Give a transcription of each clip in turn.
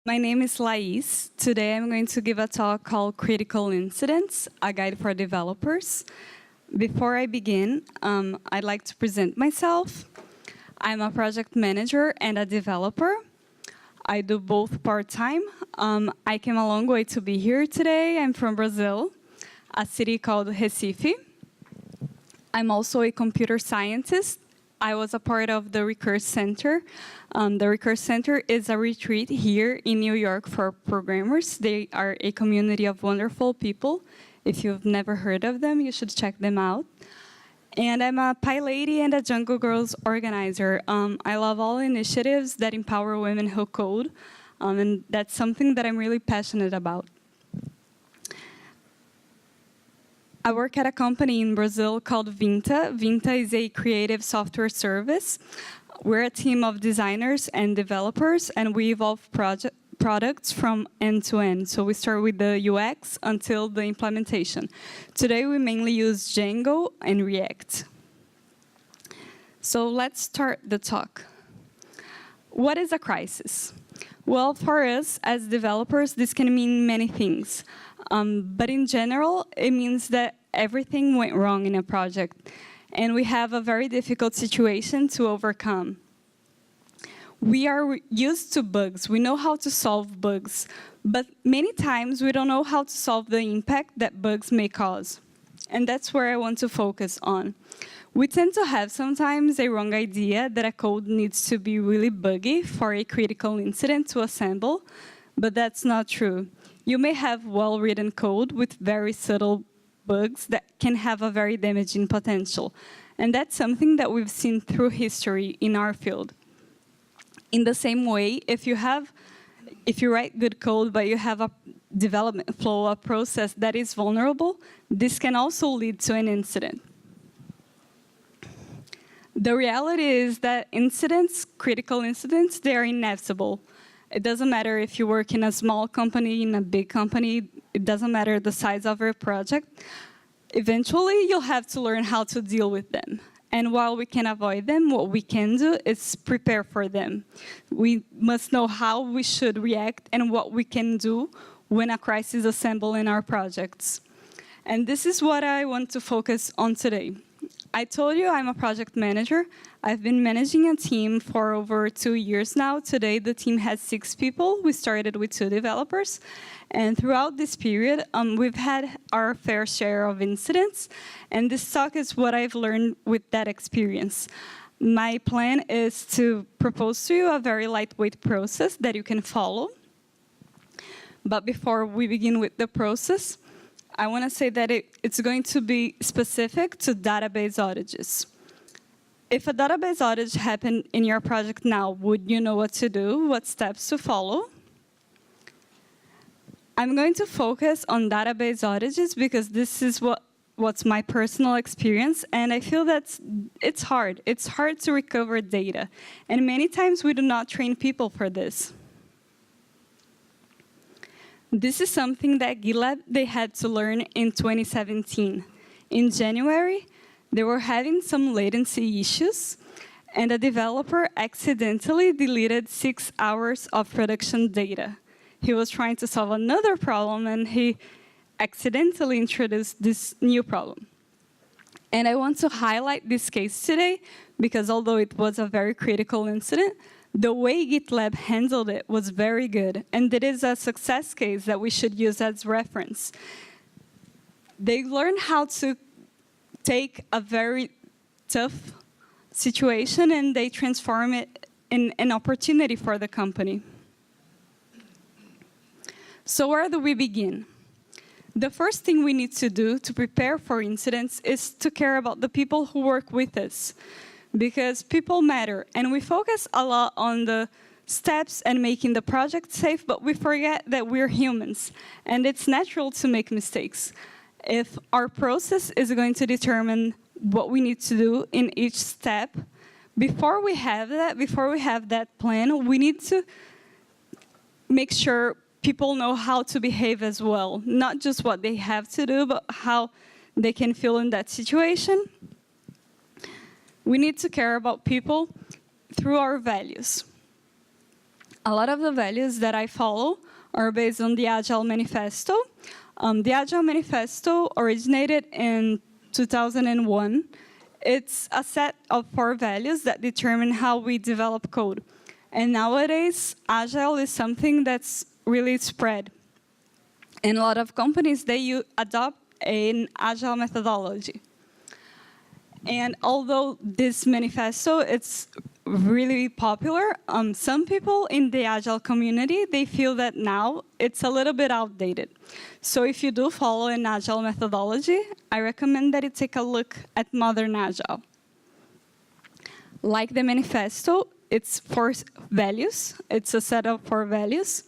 My name is Lais. Today I'm going to give a talk called Critical Incidents, a guide for developers. Before I begin, I'd like to present myself. I'm a project manager and a developer. I do both part-time. I came a long way to be here today. I'm from Brazil, a city called Recife. I'm also a computer scientist. I was a part of the Recurse Center. The Recurse Center is a retreat here in New York for programmers. They are a community of wonderful people. If you've never heard of them, you should check them out. And I'm a PyLady and a Django Girls organizer. I love all initiatives that empower women who code, and that's something that I'm really passionate about. I work at a company in Brazil called Veinte. Veinte is a creative software service. We're a team of designers and developers, and we evolve products from end to end. So we start with the UX until the implementation. Today, we mainly use Django and React. So let's start the talk. What is a crisis? Well, for us as developers, this can mean many things. But in general, it means that everything went wrong in a project, and we have a very difficult situation to overcome. We are used to bugs. We know how to solve bugs, but many times we don't know how to solve the impact that bugs may cause. And that's where I want to focus on. We tend to have sometimes a wrong idea that a code needs to be really buggy for a critical incident to assemble, but that's not true. You may have well-written code with very subtle bugs that can have a very damaging potential. And that's something that we've seen through history in our field. In the same way, if you write good code, but you have a development flow, a process that is vulnerable, this can also lead to an incident. The reality is that incidents, critical incidents, they are inevitable. It doesn't matter if you work in a small company, in a big company, it doesn't matter the size of your project. Eventually, you'll have to learn how to deal with them. And while we can avoid them, what we can do is prepare for them. We must know how we should react and what we can do when a crisis assembles in our projects. And this is what I want to focus on today. I told you I'm a project manager. I've been managing a team for over 2 years now. Today, the team has 6 people. We started with 2 developers. And throughout this period, we've had our fair share of incidents. And this talk is what I've learned with that experience. My plan is to propose to you a very lightweight process that you can follow. But before we begin with the process, I want to say that it's going to be specific to database outages. If a database outage happened in your project now, would you know what to do, what steps to follow? I'm going to focus on database outages because this is what's my personal experience, and I feel that it's hard. It's hard to recover data, and many times we do not train people for this. This is something that GitLab, they had to learn in 2017. In January, they were having some latency issues, and a developer accidentally deleted 6 hours of production data. He was trying to solve another problem, and he accidentally introduced this new problem. And I want to highlight this case today, because although it was a very critical incident, the way GitLab handled it was very good, and it is a success case that we should use as reference. They learned how to take a very tough situation and they transform it in an opportunity for the company. So where do we begin? The first thing we need to do to prepare for incidents is to care about the people who work with us, because people matter, and we focus a lot on the steps and making the project safe, but we forget that we're humans, and it's natural to make mistakes. If our process is going to determine what we need to do in each step, before we have that plan, we need to make sure people know how to behave as well, not just what they have to do, but how they can feel in that situation. We need to care about people through our values. a lot of the values that I follow are based on the Agile Manifesto. The Agile Manifesto originated in 2001. It's a set of 4 values that determine how we develop code. And nowadays, Agile is something that's really spread. And a lot of companies, they adopt an Agile methodology. And although this manifesto, it's really popular, some people in the Agile community, they feel that now it's a little bit outdated. So if you do follow an Agile methodology, I recommend that you take a look at modern Agile. Like the manifesto, it's 4 values. It's a set of 4 values.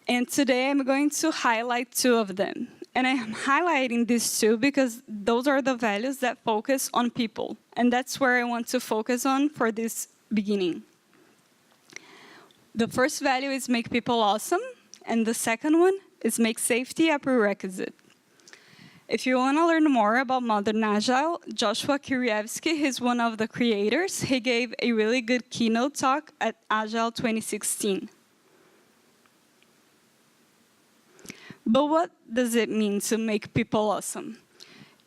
And today I'm going to highlight 2 of them. And I'm highlighting these 2 because those are the values that focus on people. And that's where I want to focus on for this beginning. The first value is make people awesome. And the second one is make safety a prerequisite. If you want to learn more about modern Agile, Joshua Kirievsky, he's one of the creators. He gave a really good keynote talk at Agile 2016. But what does it mean to make people awesome?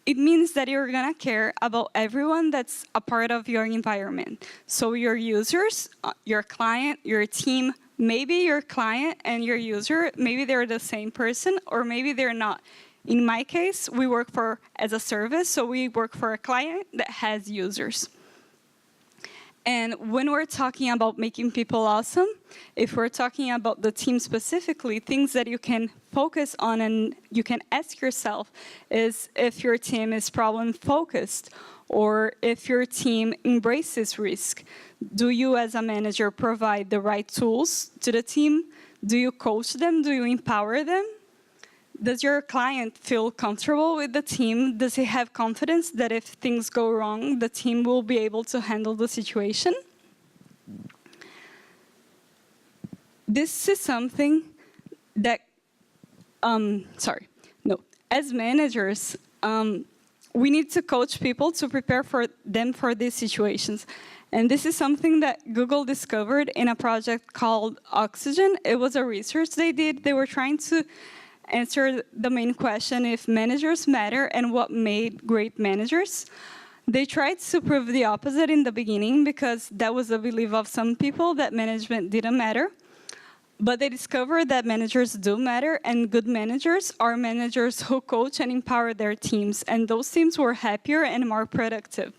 It means that you're going to care about everyone that's a part of your environment. So your users, your client, your team, maybe your client and your user, maybe they're the same person or maybe they're not. In my case, we work as a service, so we work for a client that has users. And when we're talking about making people awesome, if we're talking about the team specifically, things that you can focus on and you can ask yourself is if your team is problem-focused or if your team embraces risk. Do you, as a manager, provide the right tools to the team? Do you coach them? Do you empower them? Does your client feel comfortable with the team? Does he have confidence that if things go wrong, the team will be able to handle the situation? This is something that, as managers, we need to coach people to prepare them for these situations. And this is something that Google discovered in a project called Oxygen. It was a research they did. They were trying to answer the main question if managers matter and what made great managers. They tried to prove the opposite in the beginning because that was the belief of some people that management didn't matter. But they discovered that managers do matter, and good managers are managers who coach and empower their teams, and those teams were happier and more productive.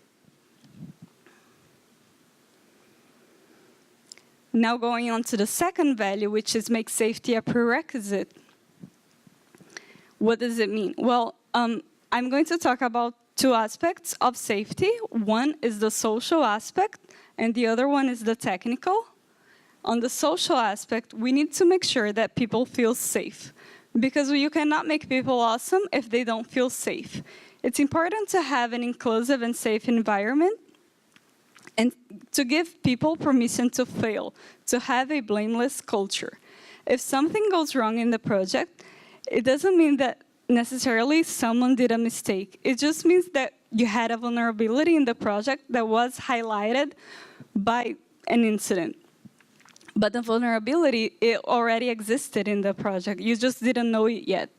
Now going on to the second value, which is make safety a prerequisite. What does it mean? Well, I'm going to talk about 2 aspects of safety. One is the social aspect, and the other one is the technical. On the social aspect, we need to make sure that people feel safe, because you cannot make people awesome if they don't feel safe. It's important to have an inclusive and safe environment and to give people permission to fail, to have a blameless culture. If something goes wrong in the project, it doesn't mean that necessarily someone did a mistake. It just means that you had a vulnerability in the project that was highlighted by an incident. But the vulnerability, it already existed in the project. You just didn't know it yet.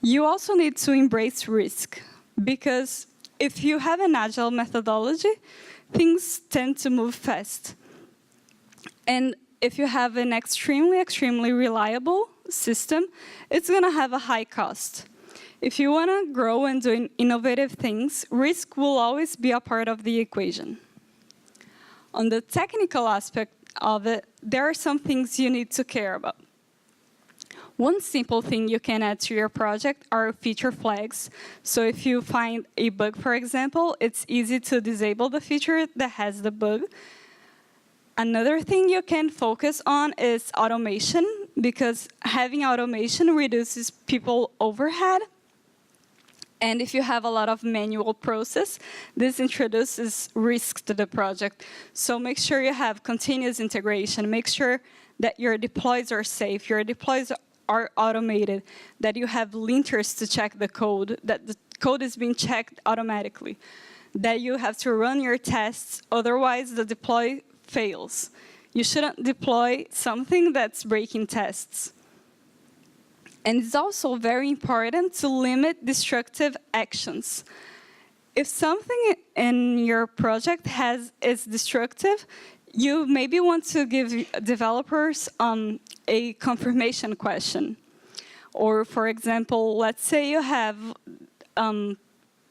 You also need to embrace risk, because if you have an Agile methodology, things tend to move fast. And if you have an extremely reliable system, it's going to have a high cost. If you want to grow and do innovative things, risk will always be a part of the equation. On the technical aspect of it, there are some things you need to care about. One simple thing you can add to your project are feature flags. So if you find a bug, for example, it's easy to disable the feature that has the bug. Another thing you can focus on is automation, because having automation reduces people overhead. And if you have a lot of manual process, this introduces risk to the project. So make sure you have continuous integration. Make sure that your deploys are safe, your deploys are automated, that you have linters to check the code, that the code is being checked automatically, that you have to run your tests, otherwise the deploy fails. You shouldn't deploy something that's breaking tests. And it's also very important to limit destructive actions. If something in your project is destructive, you maybe want to give developers a confirmation question. Or, for example, let's say you have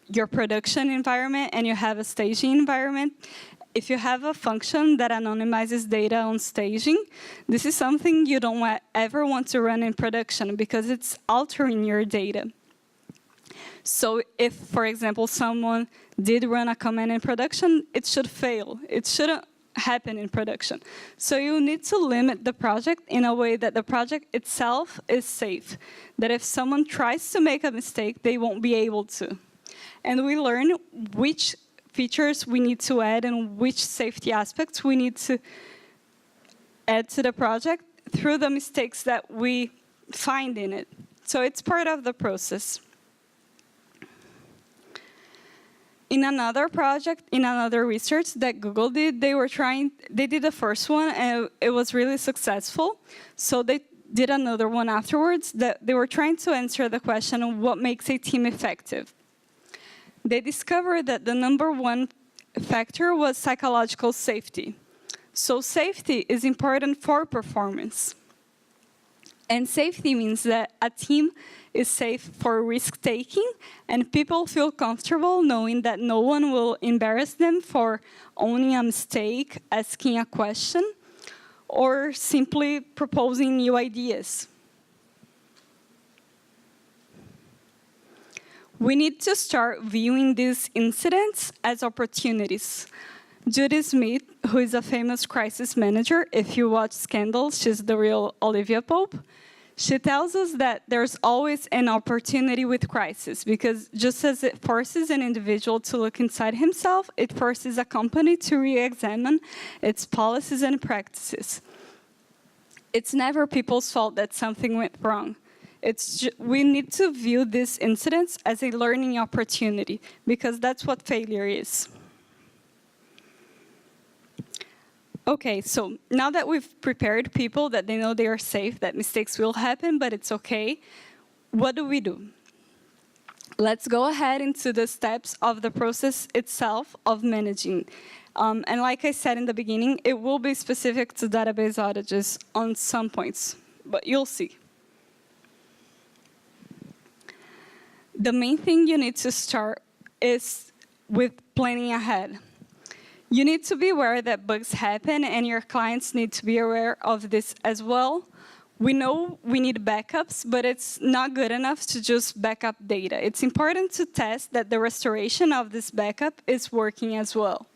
your production environment and you have a staging environment. If you have a function that anonymizes data on staging, this is something you don't ever want to run in production because it's altering your data. So if, for example, someone did run a command in production, it should fail. It shouldn't happen in production. So you need to limit the project in a way that the project itself is safe, that if someone tries to make a mistake, they won't be able to. And we learn which features we need to add and which safety aspects we need to add to the project through the mistakes that we find in it. So it's part of the process. In another project, in another research that Google did, they did the first one and it was really successful. So they did another one afterwards that they were trying to answer the question of what makes a team effective. They discovered that the #1 factor was psychological safety. So safety is important for performance. And safety means that a team is safe for risk-taking, and people feel comfortable knowing that no one will embarrass them for owning a mistake, asking a question, or simply proposing new ideas. We need to start viewing these incidents as opportunities. Judy Smith, who is a famous crisis manager, if you watch Scandal, she's the real Olivia Pope, she tells us that there's always an opportunity with crisis, because just as it forces an individual to look inside himself, it forces a company to re-examine its policies and practices. It's never people's fault that something went wrong. We need to view these incidents as a learning opportunity, because that's what failure is. Okay, so now that we've prepared people, that they know they are safe, that mistakes will happen, but it's okay, what do? Let's go ahead into the steps of the process itself of managing. And like I said in the beginning, it will be specific to database outages on some points, but you'll see. The main thing you need to start is with planning ahead. You need to be aware that bugs happen, and your clients need to be aware of this as well. We know we need backups, but it's not good enough to just back up data. It's important to test that the restoration of this backup is working as well.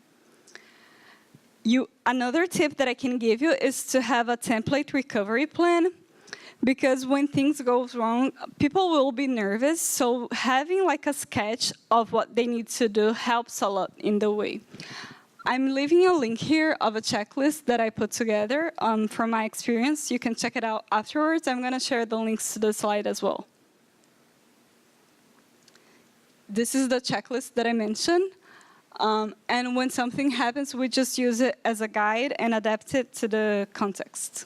Another tip that I can give you is to have a template recovery plan, because when things go wrong, people will be nervous, so having like a sketch of what they need to do helps a lot in the way. I'm leaving a link here of a checklist that I put together from my experience. You can check it out afterwards. I'm going to share the links to the slide as well. This is the checklist that I mentioned. And when something happens, we just use it as a guide and adapt it to the context.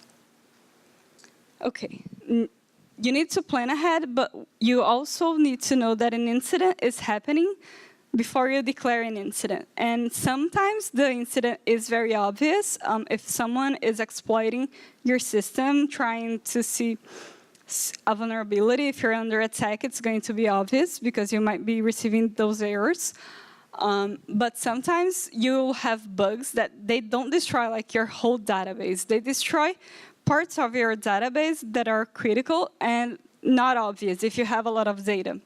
Okay. You need to plan ahead, but you also need to know that an incident is happening before you declare an incident. And sometimes the incident is very obvious. If someone is exploiting your system, trying to see a vulnerability, if you're under attack, it's going to be obvious because you might be receiving those errors. But sometimes you'll have bugs that they don't destroy like your whole database. They destroy parts of your database that are critical and not obvious if you have a lot of data.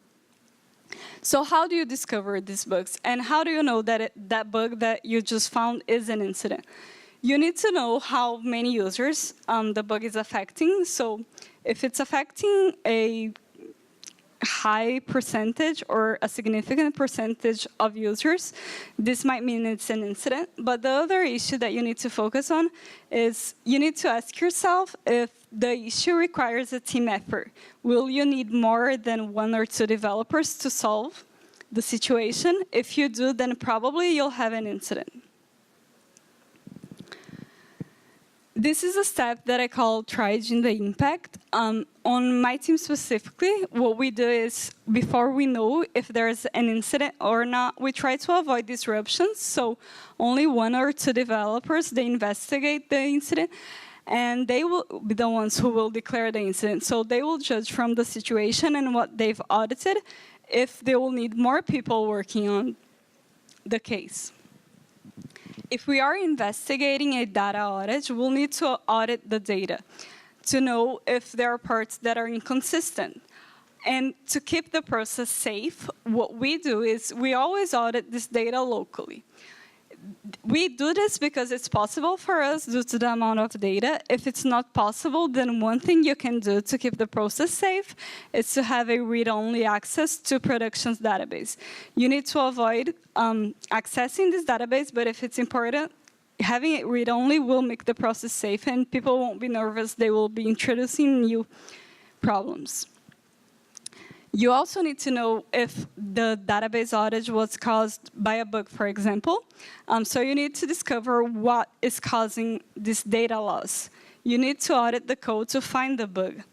So how do you discover these bugs? And how do you know that that bug that you just found is an incident? You need to know how many users the bug is affecting. So if it's affecting a high percentage or a significant percentage of users, this might mean it's an incident. But the other issue that you need to focus on is you need to ask yourself if the issue requires a team effort. Will you need more than 1 or 2 developers to solve the situation? If you do, then probably you'll have an incident. This is a step that I call triaging the impact. On my team specifically, what we do is, before we know if there's an incident or not, we try to avoid disruptions. So only 1 or 2 developers, they investigate the incident, and they will be the ones who will declare the incident. So they will judge from the situation and what they've audited if they will need more people working on the case. If we are investigating a data outage, we'll need to audit the data to know if there are parts that are inconsistent. And to keep the process safe, what we do is we always audit this data locally. We do this because it's possible for us due to the amount of data. If it's not possible, then one thing you can do to keep the process safe is to have a read-only access to production's database. You need to avoid accessing this database, but if it's important, having it read-only will make the process safe, and people won't be nervous. They will be introducing new problems. You also need to know if the database outage was caused by a bug, for example. So you need to discover what is causing this data loss. You need to audit the code to find the bug.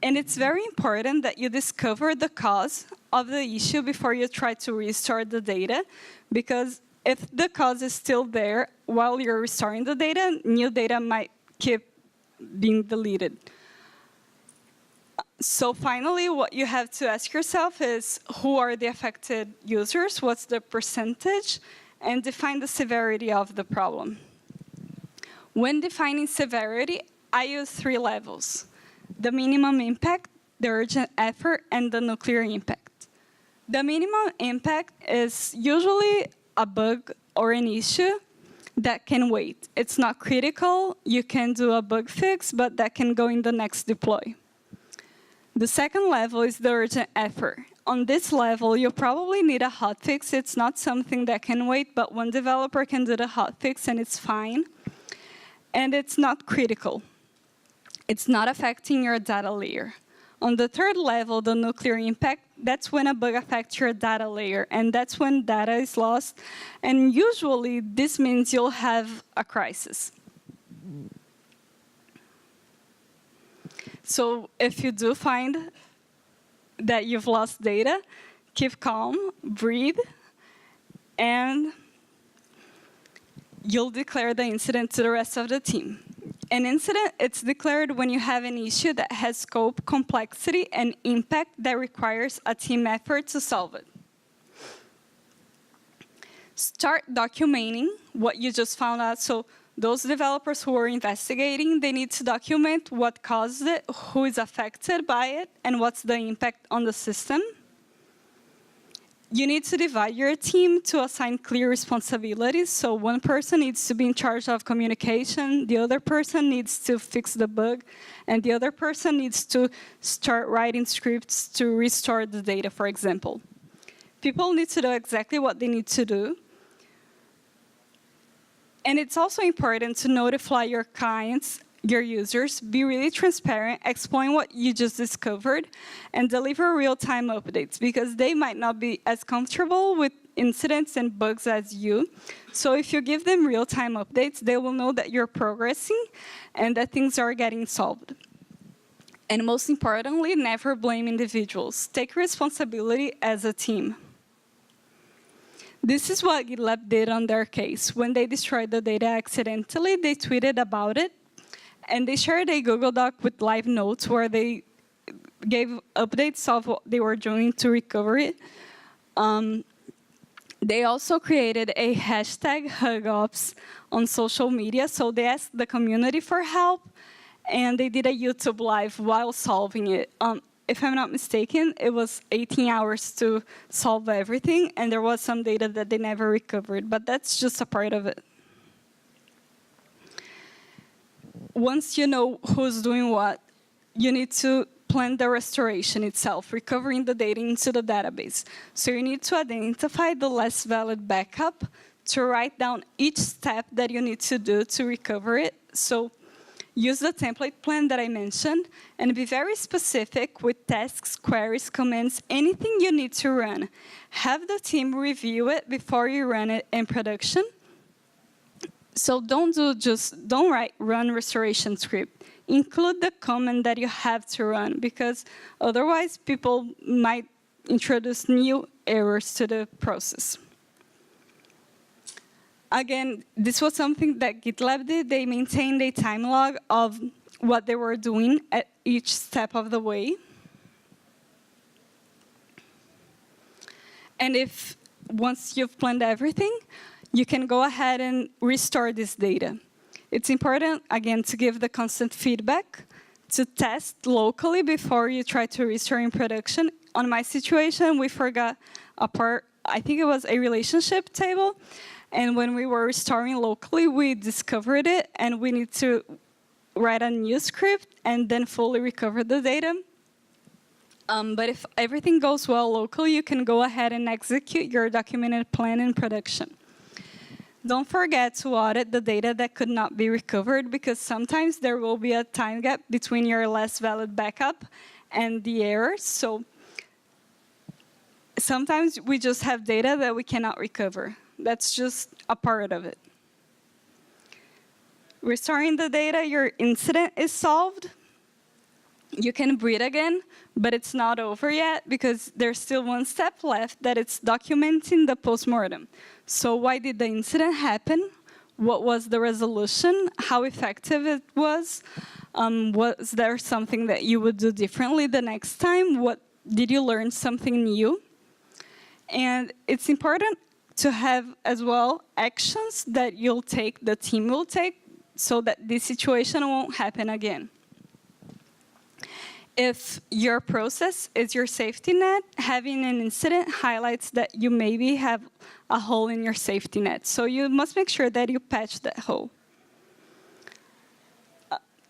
And it's very important that you discover the cause of the issue before you try to restore the data, because if the cause is still there while you're restoring the data, new data might keep being deleted. So finally, what you have to ask yourself is, who are the affected users? What's the percentage? And define the severity of the problem. When defining severity, I use 3 levels: the minimum impact, the urgent effort, and the nuclear impact. The minimum impact is usually a bug or an issue that can wait. It's not critical. You can do a bug fix, but that can go in the next deploy. The second level is the urgent effort. On this level, you probably need a hotfix. It's not something that can wait, but one developer can do the hotfix and it's fine. And it's not critical. It's not affecting your data layer. On the third level, the nuclear impact, that's when a bug affects your data layer, and that's when data is lost. And usually, this means you'll have a crisis. So if you do find that you've lost data, keep calm, breathe, and you'll declare the incident to the rest of the team. An incident, it's declared when you have an issue that has scope, complexity, and impact that requires a team effort to solve it. Start documenting what you just found out. So those developers who are investigating, they need to document what caused it, who is affected by it, and what's the impact on the system. You need to divide your team to assign clear responsibilities. So one person needs to be in charge of communication, the other person needs to fix the bug, and the other person needs to start writing scripts to restore the data, for example. People need to know exactly what they need to do. And it's also important to notify your clients, your users, be really transparent, explain what you just discovered, and deliver real-time updates, because they might not be as comfortable with incidents and bugs as you. So if you give them real-time updates, they will know that you're progressing and that things are getting solved. And most importantly, never blame individuals. Take responsibility as a team. This is what GitLab did on their case. When they destroyed the data accidentally, they tweeted about it, and they shared a Google Doc with live notes where they gave updates of what they were doing to recover it. They also created a hashtag HugOps on social media, so they asked the community for help, and they did a YouTube live while solving it. If I'm not mistaken, it was 18 hours to solve everything, and there was some data that they never recovered, but that's just a part of it. Once you know who's doing what, you need to plan the restoration itself, recovering the data into the database. So you need to identify the less valid backup, to write down each step that you need to do to recover it. So use the template plan that I mentioned, and be very specific with tasks, queries, commands, anything you need to run. Have the team review it before you run it in production. So don't run restoration script. Include the command that you have to run, because otherwise people might introduce new errors to the process. Again, this was something that GitLab did. They maintained a time log of what they were doing at each step of the way. And if once you've planned everything, you can go ahead and restore this data. It's important, again, to give the constant feedback, to test locally before you try to restore in production. On my situation, we forgot a part, I think it was a relationship table. And when we were restoring locally, we discovered it, and we need to write a new script and then fully recover the data. But if everything goes well locally, you can go ahead and execute your documented plan in production. Don't forget to audit the data that could not be recovered, because sometimes there will be a time gap between your last valid backup and the errors. So sometimes we just have data that we cannot recover. That's just a part of it. Restoring the data, your incident is solved. You can breathe again, but it's not over yet, because there's still one step left, that it's documenting the postmortem. So why did the incident happen? What was the resolution? How effective it was? Was there something that you would do differently the next time? Did you learn something new? And it's important to have, as well, actions that you'll take, the team will take, so that this situation won't happen again. If your process is your safety net, having an incident highlights that you maybe have a hole in your safety net. So you must make sure that you patch that hole.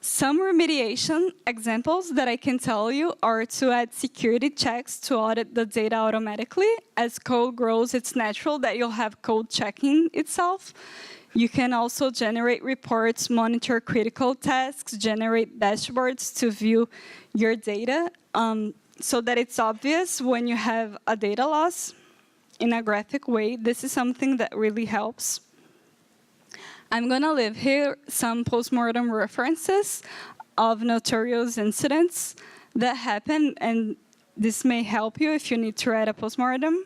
Some remediation examples that I can tell you are to add security checks to audit the data automatically. As code grows, it's natural that you'll have code checking itself. You can also generate reports, monitor critical tasks, generate dashboards to view your data, so that it's obvious when you have a data loss in a graphic way. This is something that really helps. I'm going to leave here some postmortem references of notorious incidents that happen, and this may help you if you need to write a postmortem.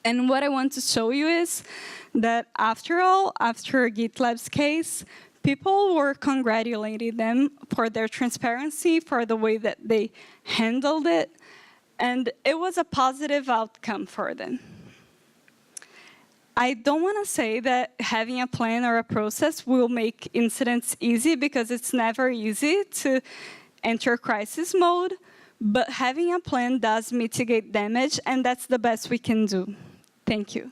And what I want to show you is that after all, after GitLab's case, people were congratulating them for their transparency, for the way that they handled it, and it was a positive outcome for them. I don't want to say that having a plan or a process will make incidents easy, because it's never easy to enter crisis mode, but having a plan does mitigate damage, and that's the best we can do. Thank you.